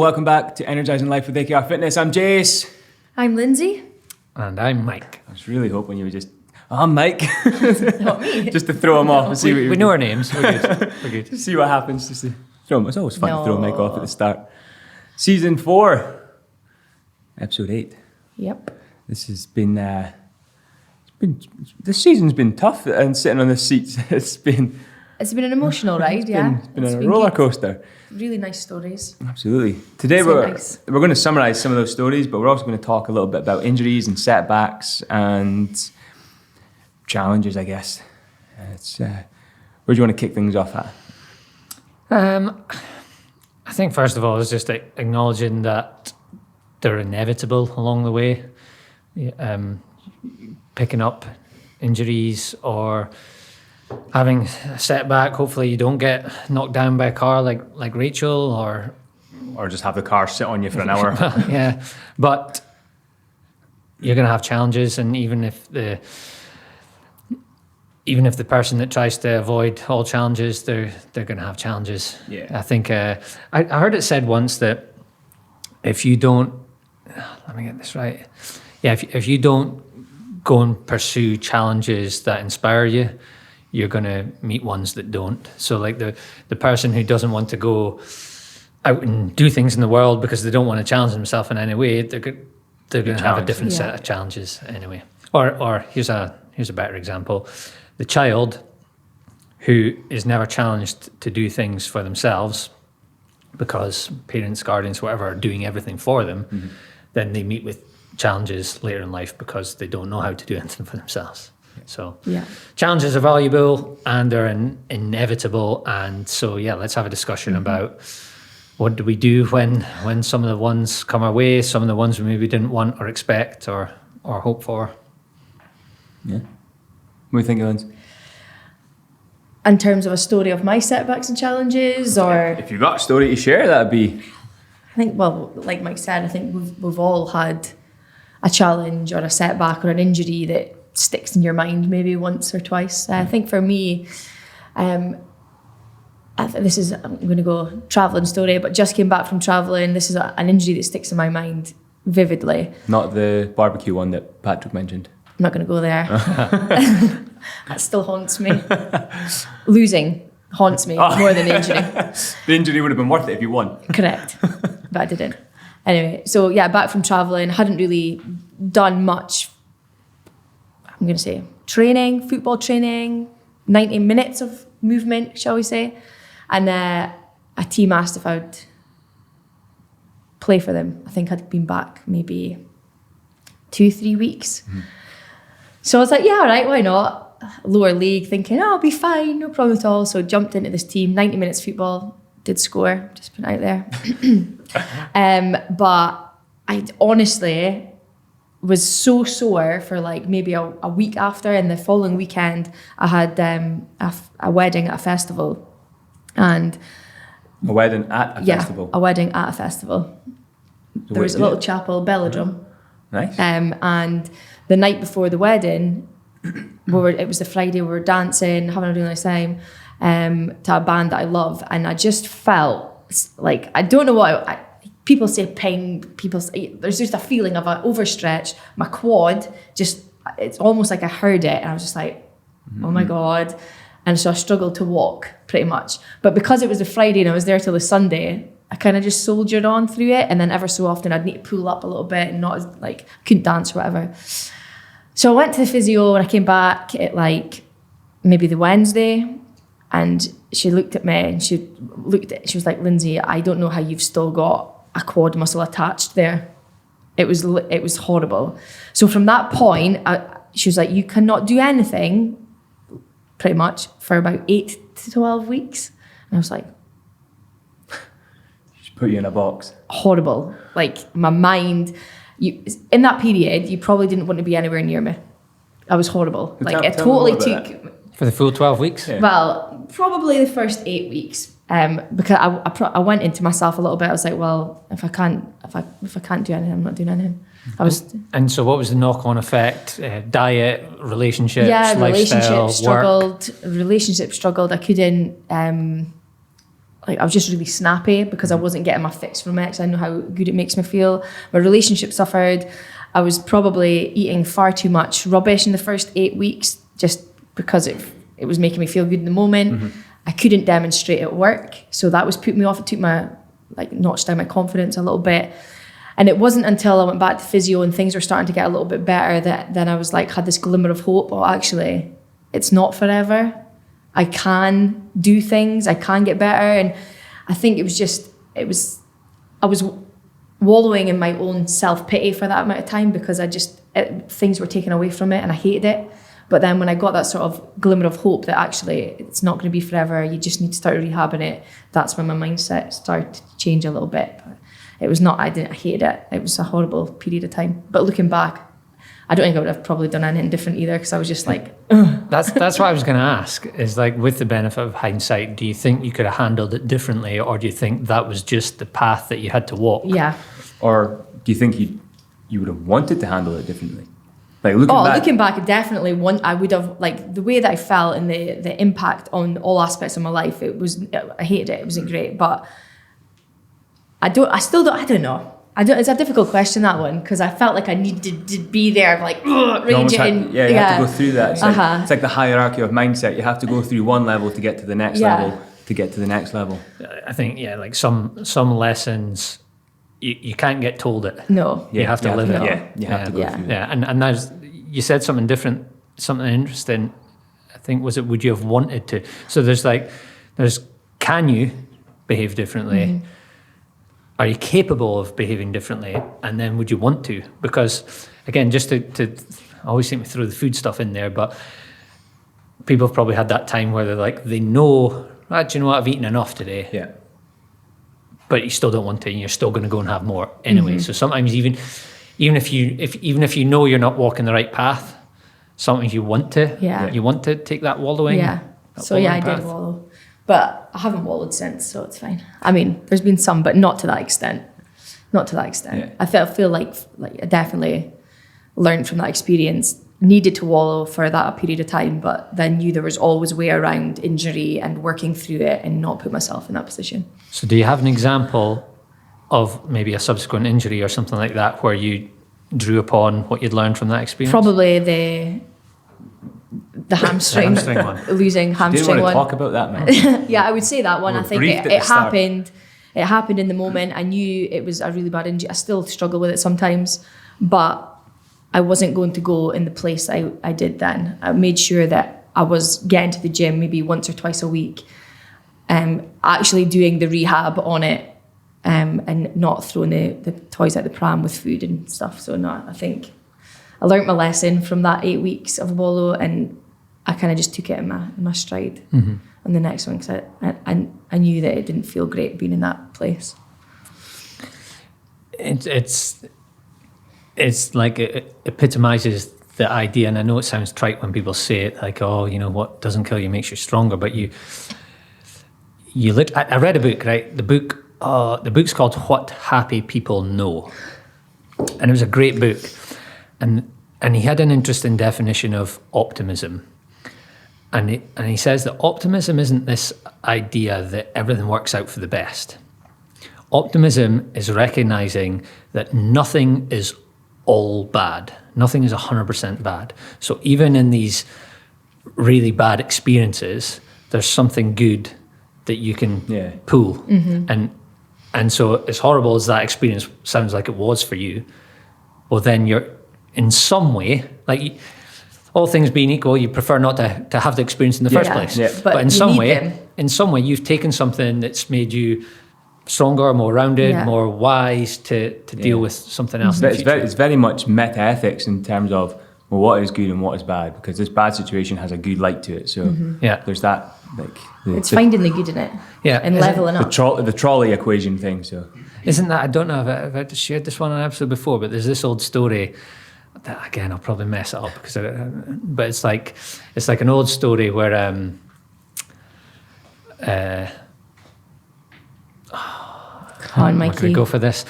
welcome back to Energising Life with AKR Fitness. I'm Jace. I'm Lindsay. And I'm Mike. I was really hoping you would just, I'm Mike. Not me. Just to throw him off and see what We know our names. We're good. We're good. Just see what happens. Just to throw him. It's always fun to throw Mike off at the start. Season 4, episode 8. Yep. This has been, this season's been tough, and sitting on the seats, it's been an emotional ride, yeah. It's been a roller coaster. Really nice stories. Absolutely. Today we're going to summarise some of those stories, but we're also going to talk a little bit about injuries and setbacks and challenges, I guess. Where do you want to kick things off at? I think first of all is just acknowledging that they're inevitable along the way. Picking up injuries or having a setback. Hopefully you don't get knocked down by a car like Rachel, or just have the car sit on you for an hour. Yeah, but you're going to have challenges, and even if the person that tries to avoid all challenges, they're going to have challenges. Yeah. I think I heard it said once that if you don't, let me get this right. Yeah, if you don't go and pursue challenges that inspire you, you're going to meet ones that don't. So like the person who doesn't want to go out and do things in the world because they don't want to challenge themselves in any way, they're going to have a different set of challenges anyway. Or here's a better example. The child who is never challenged to do things for themselves because parents, guardians, whatever, are doing everything for them, then they meet with challenges later in life because they don't know how to do anything for themselves. So challenges are valuable and they're inevitable. And so, let's have a discussion about what do we do when some of the ones come our way, some of the ones we maybe didn't want or expect or hope for. Yeah. What do you think, Lens? In terms of a story of my setbacks and challenges, or If you've got a story to share, that'd be... I think, well, like Mike said, I think we've all had a challenge or a setback or an injury that sticks in your mind maybe once or twice. I think for me, I'm going to go travelling story, but just came back from travelling. This is an injury that sticks in my mind vividly. Not the barbecue one that Patrick mentioned. I'm not going to go there. That still haunts me. Losing haunts me more than the injury. The injury would have been worth it if you won. Correct, but I didn't. Anyway, so back from travelling, hadn't really done much, I'm going to say, football training, 90 minutes of movement, shall we say. And a team asked if I would play for them. I think I'd been back maybe 2-3 weeks. So I was like, yeah, all right, why not? Lower league, thinking, I'll be fine, no problem at all. So jumped into this team, 90 minutes football, did score, just put it out there. But I honestly was so sore for like maybe a week after, and the following weekend I had a wedding at a festival. And a wedding at a festival? A wedding at a festival. There was a little chapel, Belladrum. Nice. And the night before the wedding, it was the Friday, we were dancing, having a really nice time to a band that I love, and I just felt like, I don't know what, people say pain, there's just a feeling of an overstretch, my quad, it's almost like I heard it, and I was just like, oh my God. And so I struggled to walk pretty much. But because it was a Friday and I was there till the Sunday, I kind of just soldiered on through it, and then ever so often I'd need to pull up a little bit and not as, like, couldn't dance or whatever. So I went to the physio and I came back at like maybe the Wednesday, and she looked at me and she was like, Lindsay, I don't know how you've still got a quad muscle attached there. It was horrible. So from that point, she was like, you cannot do anything pretty much for about 8 to 12 weeks. And I was like, she put you in a box. Horrible. Like my mind, in that period, you probably didn't want to be anywhere near me. I was horrible. Like it totally took... For the full 12 weeks? Yeah. Well, probably the first 8 weeks. Because I went into myself a little bit. I was like, well, if I can't do anything, I'm not doing anything. And so what was the knock-on effect? Diet, relationships, lifestyle, relationship struggled. I couldn't like I was just really snappy because I wasn't getting my fix from it, because I know how good it makes me feel. My relationship suffered. I was probably eating far too much rubbish in the first 8 weeks just because it was making me feel good in the moment. I couldn't demonstrate at work, so that was putting me off. It took notched down my confidence a little bit. And it wasn't until I went back to physio and things were starting to get a little bit better that then I was like, had this glimmer of hope. Oh, actually, it's not forever. I can do things. I can get better. And I think I was wallowing in my own self-pity for that amount of time because things were taken away from it and I hated it. But then when I got that sort of glimmer of hope that actually it's not going to be forever, you just need to start rehabbing it, that's when my mindset started to change a little bit. But it was not, I hated it. It was a horrible period of time. But looking back, I don't think I would have probably done anything different either, because I was just like, ugh. That's what I was going to ask, is like, with the benefit of hindsight, do you think you could have handled it differently, or do you think that was just the path that you had to walk? Yeah. Or do you think you would have wanted to handle it differently? Like looking back, definitely I would have, like, the way that I felt and the impact on all aspects of my life, I hated it. It wasn't great, but I don't know. It's a difficult question, that one, because I felt like I needed to be there, like, rage it in. You have to go through that. It's like the hierarchy of mindset. You have to go through one level to get to the next level, to get to the next level. I think, like some lessons, you can't get told it. No. You have to live it. Yeah, you have to go through that. Yeah, and you said something different, something interesting. I think, would you have wanted to? So there's can you behave differently? Mm-hmm. Are you capable of behaving differently? And then would you want to? Because, again, just to I always seem to throw the food stuff in there, but people have probably had that time where they're like, they know, do you know what, I've eaten enough today. Yeah. But you still don't want to, and you're still going to go and have more anyway. Mm-hmm. So sometimes even if you know you're not walking the right path, sometimes you want to. Yeah. You want to take that wallowing. Yeah. So I did wallow. But I haven't wallowed since, so it's fine. I mean, there's been some, but not to that extent. Yeah. I feel like I definitely learned from that experience, needed to wallow for that period of time, but then knew there was always a way around injury and working through it and not put myself in that position. So do you have an example of maybe a subsequent injury or something like that where you drew upon what you'd learned from that experience? Probably the hamstring one. Losing hamstring one. Didn't want to talk about that, man. Yeah, I would say that one. I think it happened. It happened in the moment. I knew it was a really bad injury. I still struggle with it sometimes, but I wasn't going to go in the place I did then. I made sure that I was getting to the gym maybe once or twice a week, actually doing the rehab on it, and not throwing the toys out the pram with food and stuff. So no, I think I learned my lesson from that 8 weeks of wallow, and I kind of just took it in my stride on the next one, because I knew that it didn't feel great being in that place. It's like it epitomizes the idea, and I know it sounds trite when people say it, like, oh, you know, what doesn't kill you makes you stronger. But I read a book, right? The book's called What Happy People Know, and it was a great book, and he had an interesting definition of optimism. And he says that optimism isn't this idea that everything works out for the best. Optimism is recognizing that nothing is all bad. Nothing is 100% bad. So even in these really bad experiences, there's something good that you can pull. Mm-hmm. And so as horrible as that experience sounds like it was for you, well, then you're in some way, like, all things being equal, you prefer not to have the experience in the first place. Yeah. But in some way, you've taken something that's made you stronger, more rounded, more wise to deal with something else. It's very much meta-ethics in terms of, well, what is good and what is bad, because this bad situation has a good light to it. So there's that, like, it's finding the good in it, and leveling up. The trolley equation thing. So isn't that? I don't know if I shared this one on an episode before, but there's this old story. That, again, I'll probably mess it up but it's like an old story where Come on, Mikey. I'm gonna go for this.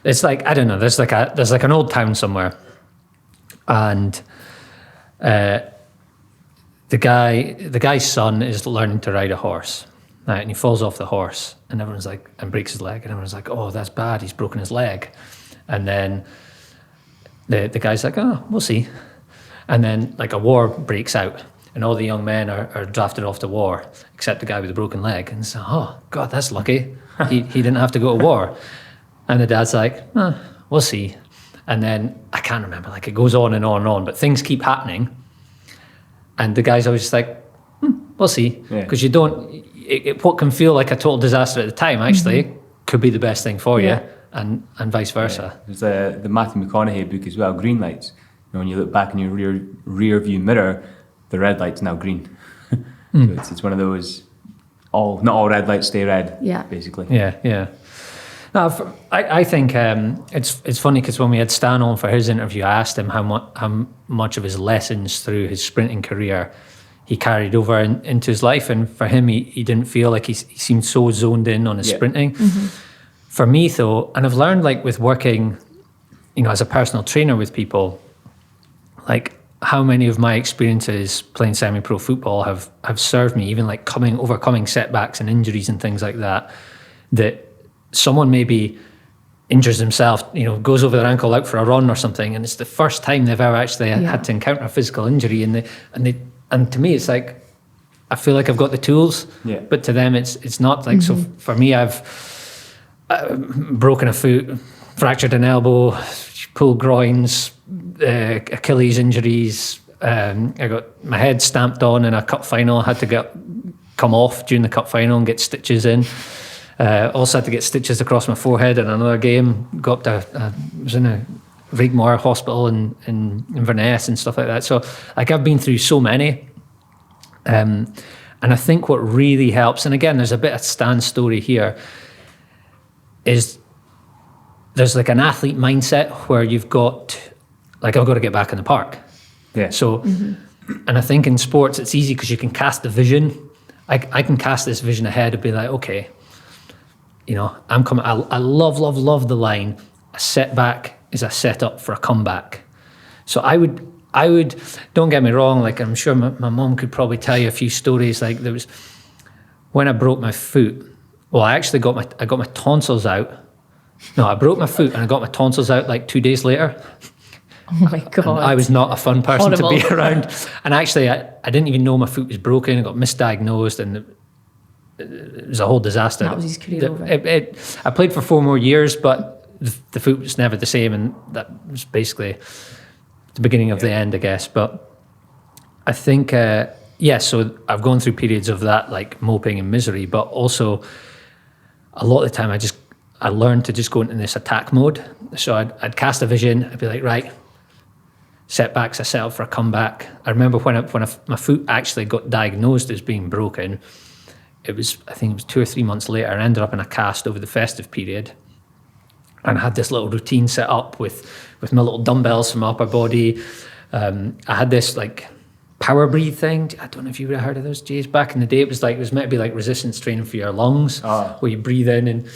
It's like, I don't know. There's like an old town somewhere, and the guy's son is learning to ride a horse, and he falls off the horse, and everyone's like, and breaks his leg, and everyone's like, oh, that's bad, he's broken his leg. And then the guy's like, oh, we'll see. And then like a war breaks out, and all the young men are drafted off to war, except the guy with the broken leg. And so, oh, God, that's lucky. He didn't have to go to war. And the dad's like, oh, we'll see. And then, I can't remember, like it goes on and on and on, but things keep happening. And the guy's always just like, we'll see. Because you don't, what can feel like a total disaster at the time actually could be the best thing for you, and vice versa. There's the Matthew McConaughey book as well, Green Lights. When you look back in your rear view mirror, the red light's now green. So it's one of those, not all red lights stay red, basically. Yeah. No, I think it's funny because when we had Stan on for his interview, I asked him how much of his lessons through his sprinting career he carried over into his life. And for him, he didn't feel like he seemed so zoned in on his sprinting. For me, though, and I've learned like with working, as a personal trainer with people, like how many of my experiences playing semi-pro football have served me, even like overcoming setbacks and injuries and things like that someone maybe injures himself, goes over their ankle out for a run or something, and it's the first time they've ever actually had to encounter a physical injury, and to me it's like I feel like I've got the tools, but to them it's not like. So for me, I've broken a foot, fractured an elbow, pulled groins, Achilles injuries. I got my head stamped on in a cup final. I had to come off during the cup final and get stitches in. Also had to get stitches across my forehead in another game. Was in a Rigmore hospital in Inverness and stuff like that. So like I've been through so many. And I think what really helps, and again, there's a bit of Stan's story here, is there's like an athlete mindset where you've got, like, I've got to get back in the park. Yeah. So, and I think in sports, it's easy because you can cast the vision. I can cast this vision ahead and be like, okay, I'm coming. I love the line, a setback is a setup for a comeback. So I would, don't get me wrong, like I'm sure my mom could probably tell you a few stories. Like there was, when I broke my foot, well, I actually got my tonsils out. No, I broke my foot and I got my tonsils out like 2 days later. Oh my God. And I was not a fun person Horrible. to be around. And actually, I didn't even know my foot was broken. I got misdiagnosed and it was a whole disaster. That was his career over. I played for 4 more years, but the foot was never the same. And that was basically the beginning of the end, I guess. But I think, so I've gone through periods of that, like moping and misery, but also a lot of the time I learned to just go into this attack mode. So I'd cast a vision. I'd be like, right, setbacks, I set up for a comeback. I remember when my foot actually got diagnosed as being broken, I think it was 2 or 3 months later, I ended up in a cast over the festive period. And I had this little routine set up with my little dumbbells from my upper body. I had this like power breathe thing. I don't know if you would have heard of those, Jays. Back in the day, it was meant to be like resistance training for your lungs, where you breathe in and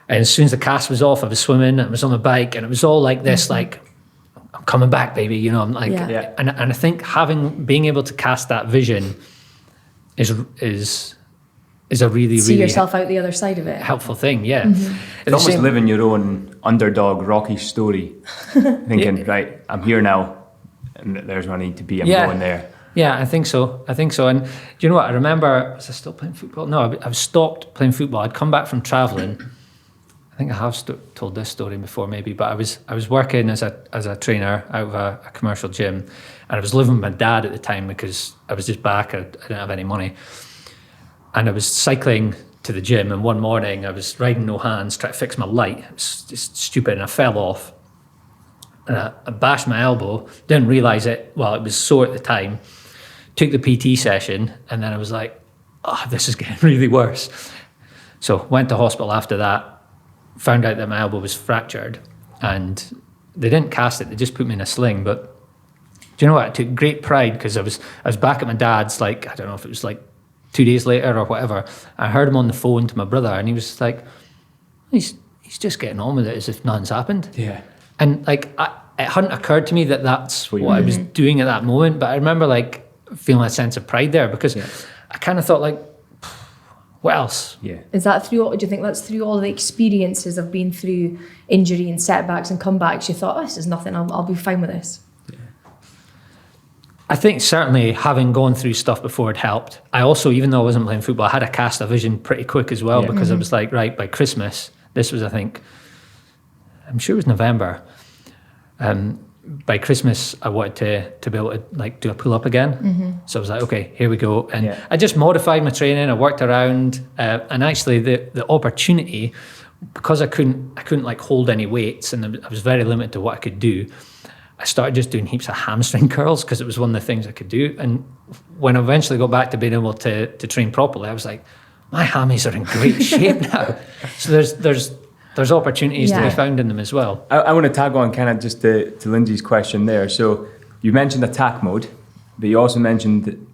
as soon as the cast was off, I was swimming, I was on my bike, and it was all like this, like, I'm coming back, baby, I'm like, and I think being able to cast that vision is a really, see really yourself out the other side of it. helpful thing, yeah. It's almost living your own underdog Rocky story, thinking, right, I'm here now, and there's where I need to be, I'm going there. Yeah, I think so. And do you know what? I remember, was I still playing football? No, I've stopped playing football. I'd come back from travelling. I think I have told this story before maybe, but I was working as a trainer out of a commercial gym, and I was living with my dad at the time because I was just back, I didn't have any money. And I was cycling to the gym, and one morning I was riding no hands, trying to fix my light. It was just stupid, and I fell off. And I bashed my elbow, didn't realise it, well, it was sore at the time, took the PT session, and then I was like, oh, this is getting really worse. So went to hospital after that, found out that my elbow was fractured, and they didn't cast it, they just put me in a sling. But do you know what? I took great pride because I was back at my dad's, like, I don't know if it was like 2 days later or whatever. I heard him on the phone to my brother, and he was like, he's just getting on with it as if nothing's happened. Yeah. And like, it hadn't occurred to me that that's what I was doing at that moment, but I remember like feeling a sense of pride there because I kind of thought like, what else? Yeah. Is that through? Do you think that's through all the experiences of being through injury and setbacks and comebacks? You thought, oh, this is nothing. I'll be fine with this. I think certainly having gone through stuff before it helped. I also, even though I wasn't playing football, I had a cast of vision pretty quick as well, because I was like, right, by Christmas, this was, I think, I'm sure it was November. By Christmas, I wanted to be able to like do a pull up again. So I was like, okay, here we go. And I just modified my training. I worked around, and actually the opportunity, because I couldn't like hold any weights, and I was very limited to what I could do. I started just doing heaps of hamstring curls because it was one of the things I could do. And when I eventually got back to being able to train properly, I was like, my hammies are in great shape now. So there's opportunities to be found in them as well. I want to tag on kind of just to Lindsay's question there. So you mentioned attack mode, but you also mentioned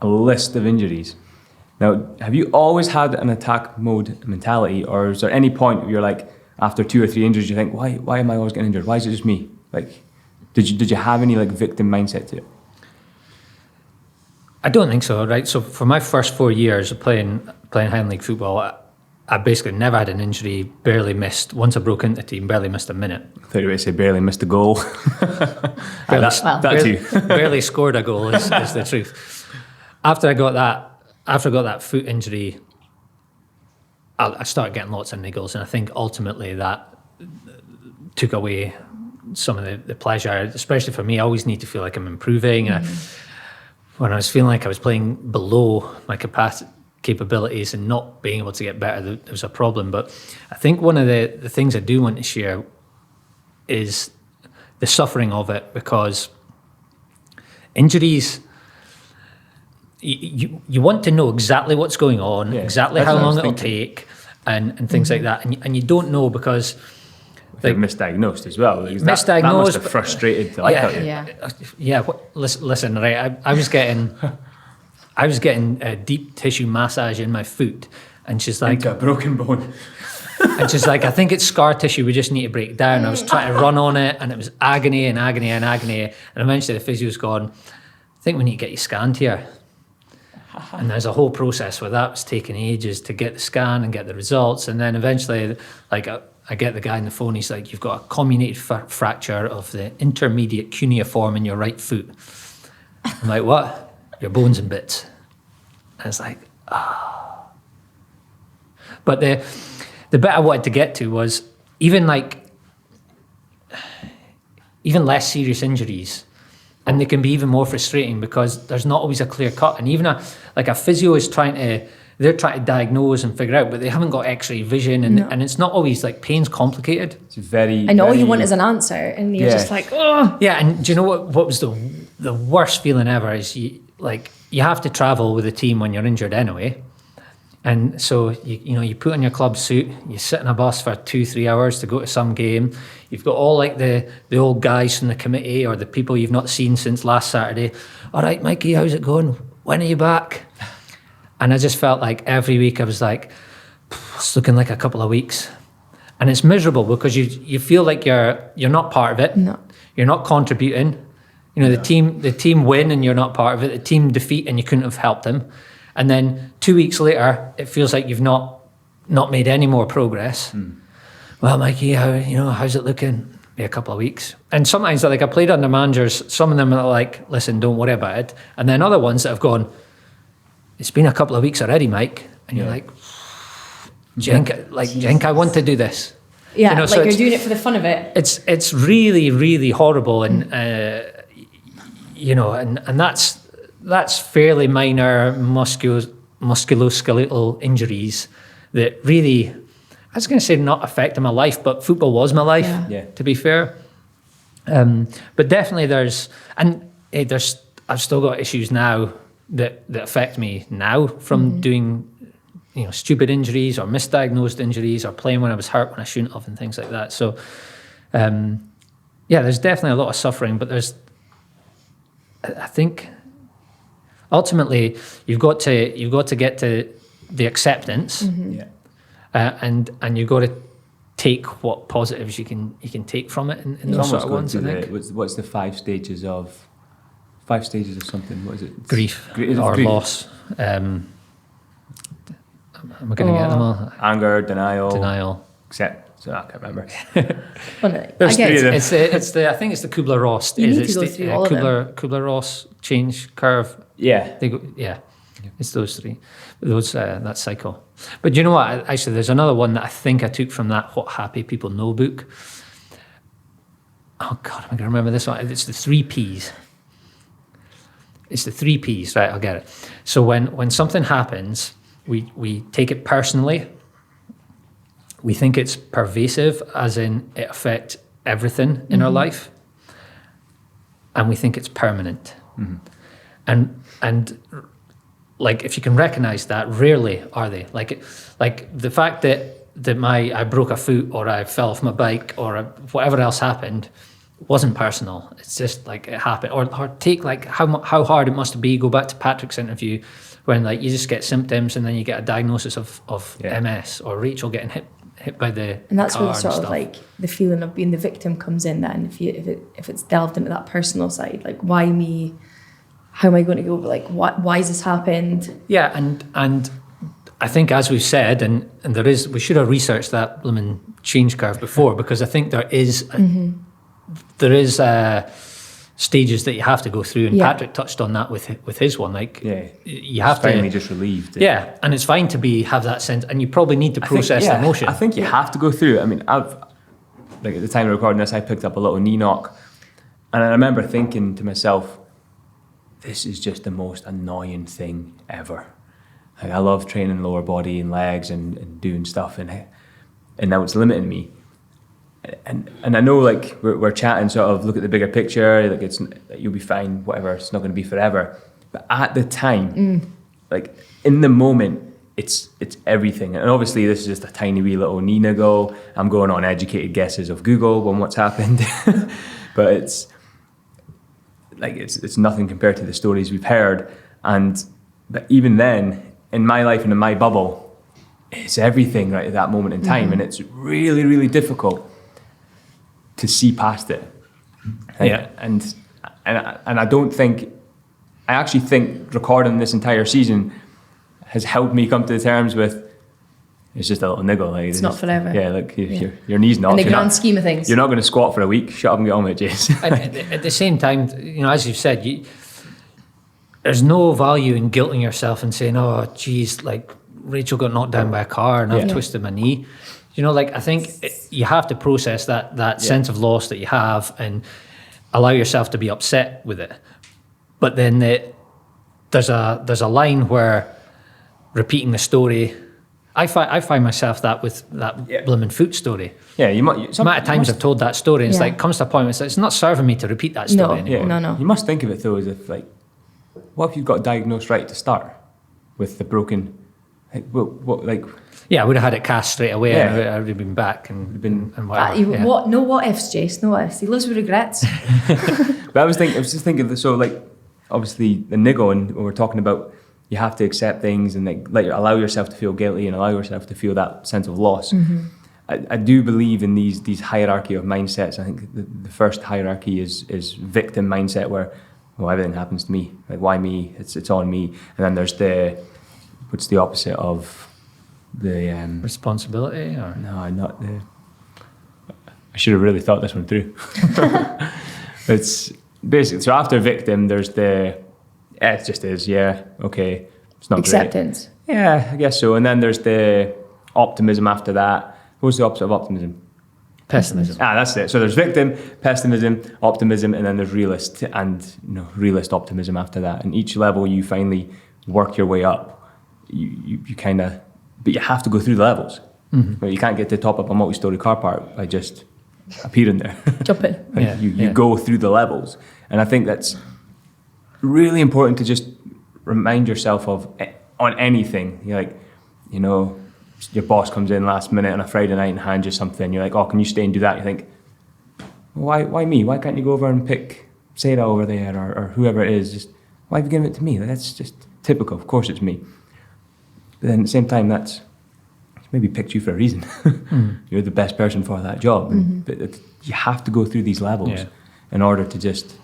a list of injuries. Now, have you always had an attack mode mentality, or is there any point where you're like, after 2 or 3 injuries, you think, why am I always getting injured? Why is it just me? Like, did you have any like victim mindset to it? I don't think so, right? So for my first 4 years of playing Highland League football, I basically never had an injury, barely missed, once I broke into the team, barely missed a minute. I thought you were going to say barely missed a goal. Barely scored a goal is the truth. After I got that foot injury, I started getting lots of niggles, and I think ultimately that took away some of the pleasure, especially for me. I always need to feel like I'm improving. When I was feeling like I was playing below my capabilities and not being able to get better, there was a problem. But I think one of the things I do want to share is the suffering of it, because injuries, you want to know exactly what's going on, exactly how long it'll take, and things like that. And you don't know because... Like, misdiagnosed as well. Misdiagnosed. That must have frustrated the life out of you. Yeah. Listen, right. I was getting a deep tissue massage in my foot, and she's like, into a broken bone. And she's like, I think it's scar tissue. We just need to break down. I was trying to run on it, and it was agony and agony and agony. And eventually, the physio's gone, I think we need to get you scanned here. And there's a whole process where that was taking ages to get the scan and get the results. And then eventually, like, I get the guy on the phone, he's like, you've got a comminuted fracture of the intermediate cuneiform in your right foot. I'm like, what? Your bone's in bits. And it's like, ah. But the bit I wanted to get to was even less serious injuries. And they can be even more frustrating because there's not always a clear cut. And even a physio is they're trying to diagnose and figure out, but they haven't got X-ray vision, and it's not always like pain's complicated. It's very. And all you want is an answer, and you're just like, oh. Yeah, and do you know what was the worst feeling ever is you have to travel with a team when you're injured anyway, and so you put on your club suit, you sit in a bus for 2-3 hours to go to some game. You've got all like the old guys from the committee or the people you've not seen since last Saturday. All right, Mikey, how's it going? When are you back? And I just felt like every week I was like, it's looking like a couple of weeks. And it's miserable because you feel like you're not part of it. No. You're not contributing. The team win and you're not part of it. The team defeat and you couldn't have helped them. And then 2 weeks later, it feels like you've not made any more progress. Well, Mikey, how's it looking? Be a couple of weeks. And sometimes I played under managers, some of them are like, listen, don't worry about it. And then other ones that have gone, it's been a couple of weeks already, Mike. And you're like, do you think I want to do this? Yeah, so you're doing it for the fun of it. It's really, really horrible. And, and that's fairly minor musculoskeletal injuries that really, I was going to say not affected my life, but football was my life, to be fair. But definitely I've still got issues now that affect me now from doing, stupid injuries or misdiagnosed injuries or playing when I was hurt when I shouldn't have and things like that. So, there's definitely a lot of suffering, but I think ultimately you've got to get to the acceptance, and you've got to take what positives you can take from it in those sort of ones. I think. What's the 5 stages of? 5 stages of something. What is it? Grief or loss. Am I going to get them all? Anger, denial. Accept. So I can't remember. There's three of them. It's the I think it's the Kubler-Ross. You need It's to go the through all of them. Kubler-Ross change curve. Yeah. It's those three. That cycle. But you know what? Actually, there's another one that I think I took from that What Happy People Know book. Oh God, am I going to remember this one? It's the 3 Ps. It's the 3 Ps, right? I'll get it. So when something happens, we take it personally. We think it's pervasive, as in it affects everything in our life, and we think it's permanent. And like, if you can recognize that, rarely are they. Like the fact that I broke a foot, or I fell off my bike, or whatever else happened, wasn't personal. It's just like it happened. Or take like how hard it must be. Go back to Patrick's interview when like you just get symptoms and then you get a diagnosis of MS, or Rachel getting hit by the and that's car where sort and of stuff. like the feeling of being the victim comes in. Then if it's delved into that personal side, like, why me? How am I going to go? Like, why has this happened? Yeah, and I think, as we've said, and we should have researched that blooming change curve before, because I think there is stages that you have to go through, and Patrick touched on that with his one. Like, you have to finally just relieved. Yeah, and it's fine to have that sense, and you probably need to process the emotion. I think you have to go through it. I mean, at the time of recording this, I picked up a little knee knock, and I remember thinking to myself, this is just the most annoying thing ever. Like, I love training lower body and legs and doing stuff, and now it's limiting me. And I know, like, we're chatting sort of, look at the bigger picture, like, you'll be fine, whatever, it's not going to be forever. But at the time, like, in the moment, it's everything. And obviously this is just a tiny wee little knee niggle. I'm going on educated guesses of Google on what's happened. But it's nothing compared to the stories we've heard. But even then, in my life and in my bubble, it's everything right at that moment in time. And it's really, really difficult to see past it. And I actually think recording this entire season has helped me come to terms with, it's just a little niggle. Like, it's not forever. Yeah, like your knee's not. In the grand scheme of things. You're not going to squat for a week. Shut up and get on with it, Jace. At the same time, as you've said, there's no value in guilting yourself and saying, oh, geez, like, Rachel got knocked down by a car and I've twisted my knee. I think you have to process that sense of loss that you have and allow yourself to be upset with it. But then there's a line where repeating the story. I find myself that with that blooming foot story. Yeah, amount of times I've told that story, and it's like, comes to a point where it's not serving me to repeat that story anymore. No. You must think of it though as if, like, what if you've got diagnosed right to start with the broken, Yeah, I would have had it cast straight away, and I would have been back and whatever. What ifs, Jace? No what ifs. He lives with regrets. But I was just thinking, so, like, obviously the niggle, and when we're talking about, you have to accept things and allow yourself to feel guilty and allow yourself to feel that sense of loss. I do believe in these hierarchy of mindsets. I think the first hierarchy is victim mindset, where, well, everything happens to me. Like, why me? It's on me. And then there's what's the opposite of the responsibility? Or? No, not the. I should have really thought this one through. It's basically, so after victim, there's it just is, okay, it's not acceptance. Great. Yeah, I guess so. And then there's the optimism after that. What's the opposite of optimism? Pessimism. That's it. So there's victim, pessimism, optimism, and then there's realist realist optimism after that. And each level you finally work your way up. You kind of, but you have to go through the levels. But you can't get to the top of a multi-story car park by just appearing there. Jumping. You go through the levels. And I think that's really important to just remind yourself of on anything. You're like, your boss comes in last minute on a Friday night and hands you something. You're like, oh, can you stay and do that? You think, why me? Why can't you go over and pick Sarah over there or whoever it is? Just, why have you given it to me? That's just typical. Of course it's me. But then at the same time, that's maybe picked you for a reason. You're the best person for that job. But you have to go through these levels in order to just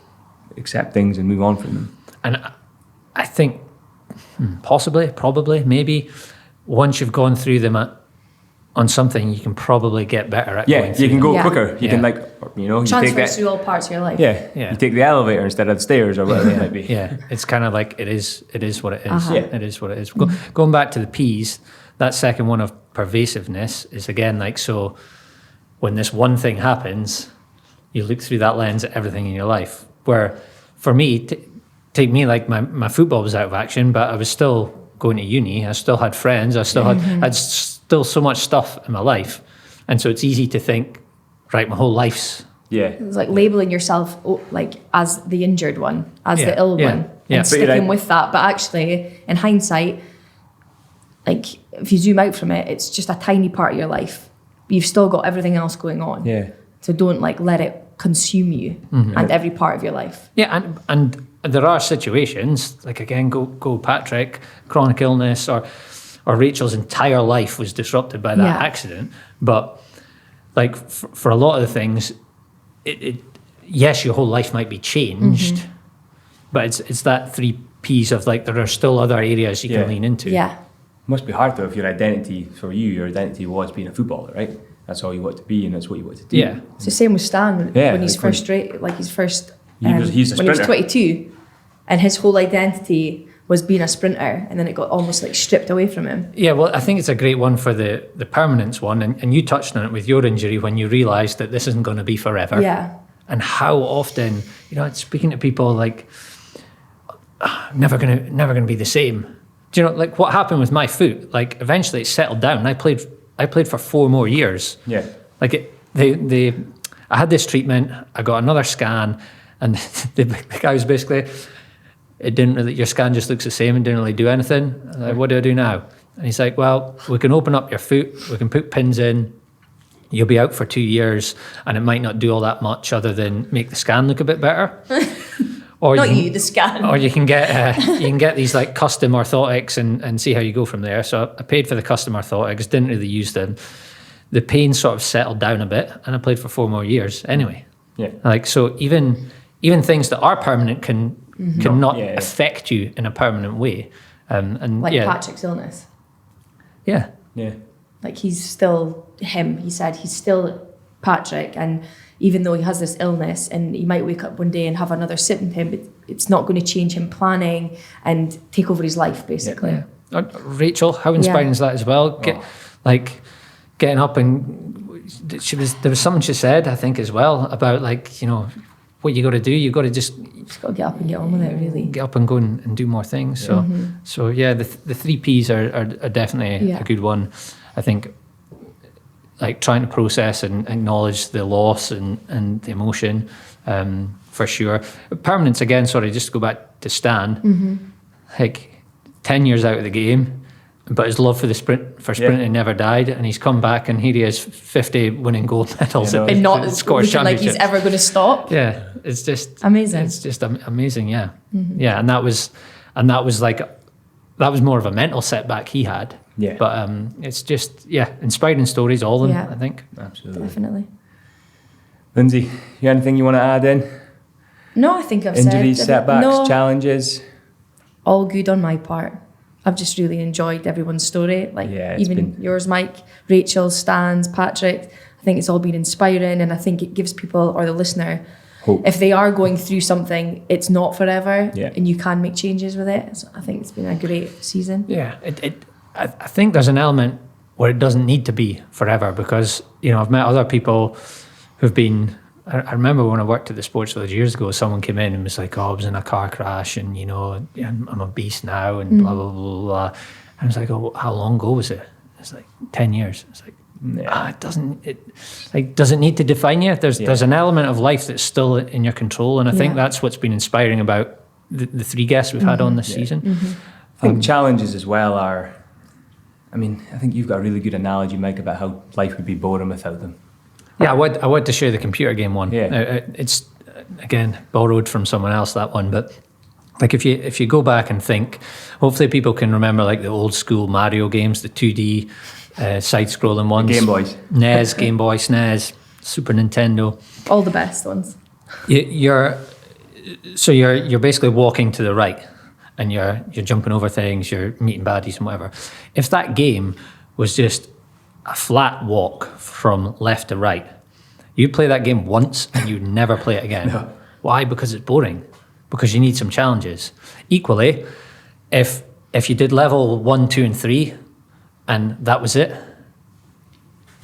accept things and move on from them. And I think possibly, probably, maybe once you've gone through them on something, you can probably get better at Yeah, going through you can them. go quicker. You can you take Transfers that. through all parts of your life. Yeah, Yeah. you take the elevator instead of the stairs or whatever it might be. Yeah, it's kind of like it is what it is. Yeah. It is what it is. Going back to the P's, that second one of pervasiveness is again like, so when this one thing happens, you look through that lens at everything in your life. Where for me, take me, like my football was out of action, but I was still going to uni. I still had friends. I still had still so much stuff in my life. And so it's easy to think, right, my whole life's... Yeah. It's like labeling yourself like as the injured one, as the ill one, Yeah. and sticking with that. But actually, in hindsight, like if you zoom out from it, it's just a tiny part of your life. You've still got everything else going on. Yeah. So don't like let it consume you and every part of your life. Yeah, and there are situations, like again, go Patrick, chronic illness, or Rachel's entire life was disrupted by that accident. But like for a lot of the things, yes, your whole life might be changed, but it's that 3 P's of like, there are still other areas you can lean into. Yeah. Must be hard though if your identity was being a footballer, right? That's all you want to be, and that's what you want to do. Yeah. It's the same with Stan when he's like he's first he's a when he was sprinter. 22, and his whole identity was being a sprinter, and then it got almost like stripped away from him. Yeah, well, I think it's a great one for the permanence one, and you touched on it with your injury when you realised that this isn't going to be forever. Yeah. And how often, speaking to people like, never gonna be the same. Do you know, like what happened with my foot? Like eventually it settled down. I played for 4 more years. Yeah. Like I had this treatment. I got another scan, and the guy was basically, your scan just looks the same and didn't really do anything. I'm like, what do I do now? And he's like, well, we can open up your foot. We can put pins in. You'll be out for 2 years, and it might not do all that much other than make the scan look a bit better. Or The scan. Or you can get these like custom orthotics and see how you go from there. So I paid for the custom orthotics, didn't really use them. The pain sort of settled down a bit, and I played for 4 more years anyway. Yeah. Like, so even things that are permanent cannot affect you in a permanent way. And like Patrick's illness. Yeah. Yeah. Like he's still him. He said he's still Patrick, and even though he has this illness and he might wake up one day and have another symptom, him, but it's not going to change him planning and take over his life, basically. Yeah. Rachel, how inspiring is that as well? Getting up, and there was something she said, I think, as well, about like, what you got to do. You got to just got to get up and get on with it, really. Get up and go and do more things. So yeah, the 3 P's are definitely a good one. I think, like trying to process and acknowledge the loss and the emotion, for sure. Permanence, again, sorry, just to go back to Stan, like 10 years out of the game, but his love for sprinting never died, and he's come back, and here he is, 50 winning gold medals at and not Scottish looking like he's Championships. ever going to stop. Yeah, it's just amazing. It's just amazing, yeah. Yeah, and that was more of a mental setback he had. Yeah. But it's just, inspiring stories, all of them, I think. Absolutely. Definitely. Lindsay, you got anything you want to add in? No, I think I've Injuries, said setbacks, challenges? All good on my part. I've just really enjoyed everyone's story. Like even yours, Mike, Rachel, Stan's, Patrick. I think it's all been inspiring, and I think it gives people, or the listener, hope. If they are going through something, it's not forever, Yeah. and you can make changes with it. So I think it's been a great season. Yeah, I think there's an element where it doesn't need to be forever, because, I've met other people who've been, I remember when I worked at the Sports Village years ago, someone came in and was like, I was in a car crash, and, I'm a beast now, and blah, blah, blah, blah. And I was like, how long ago was it? It's like 10 years. It's like, it doesn't need to define you. There's an element of life that's still in your control, and I think that's what's been inspiring about the 3 guests we've had on this season. I think challenges as well are, I think you've got a really good analogy, Mike, about how life would be boring without them. Yeah, I want to share the computer game one. Yeah. It's, again, borrowed from someone else, that one, but like if you go back and think, hopefully people can remember like the old school Mario games, the 2D side-scrolling ones. Game Boys. NES, Game Boy, SNES, Super Nintendo. All the best ones. You're basically walking to the right, and you're jumping over things, you're meeting baddies and whatever. If that game was just a flat walk from left to right, you'd play that game once and you'd never play it again. No. Why? Because it's boring. Because you need some challenges. Equally, if you did level 1, 2, and 3, and that was it,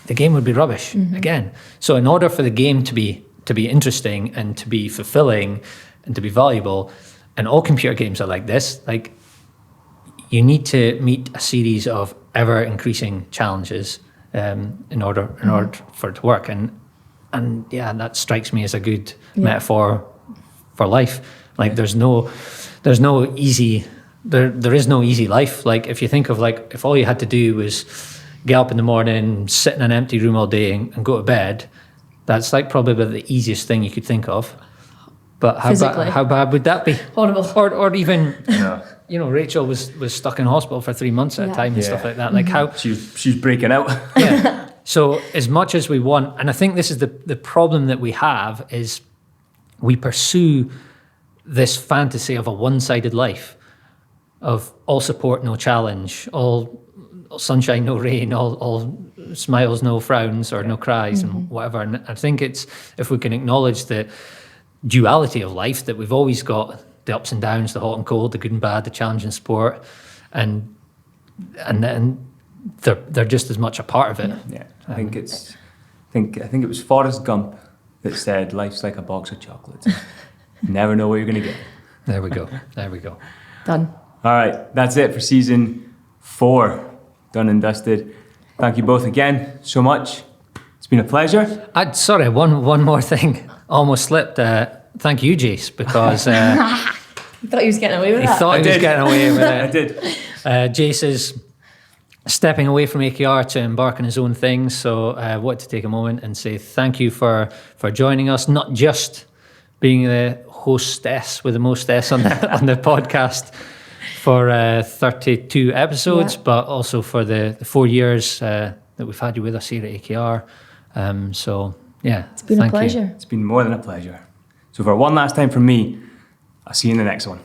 the game would be rubbish again. So in order for the game to be interesting and to be fulfilling and to be valuable, and all computer games are like this, like you need to meet a series of ever increasing challenges in order for it to work. And yeah, that strikes me as a good metaphor for life. Like there is no easy life. Like if you think of like if all you had to do was get up in the morning, sit in an empty room all day and go to bed, that's like probably the easiest thing you could think of. But how bad would that be? Horrible. Or even Rachel was stuck in hospital for 3 months at a time and stuff like that. Like how she's breaking out. yeah. So as much as we want, and I think this is the problem that we have, is we pursue this fantasy of a one-sided life, of all support, no challenge, all sunshine, no rain, all smiles, no frowns, or no cries, and whatever. And I think it's, if we can acknowledge the duality of life, that we've always got the ups and downs, the hot and cold, the good and bad, the challenge and sport, and then they're just as much a part of it. Yeah, I think it was Forrest Gump that said, "Life's like a box of chocolates. You never know what you're going to get." There we go. Done. All right, that's it for season 4. Done and dusted. Thank you both again so much. It's been a pleasure. Sorry, one more thing. Almost slipped. Thank you, Jace, because You thought he was getting away with he that? thought he was getting away with it. I did. Jace is stepping away from AKR to embark on his own thing. So I wanted to take a moment and say thank you for joining us, not just being the hostess with the most S on the podcast for 32 episodes, but also for the 4 years that we've had you with us here at AKR. So yeah, It's been a pleasure. It's been more than a pleasure. So for one last time from me, I'll see you in the next one.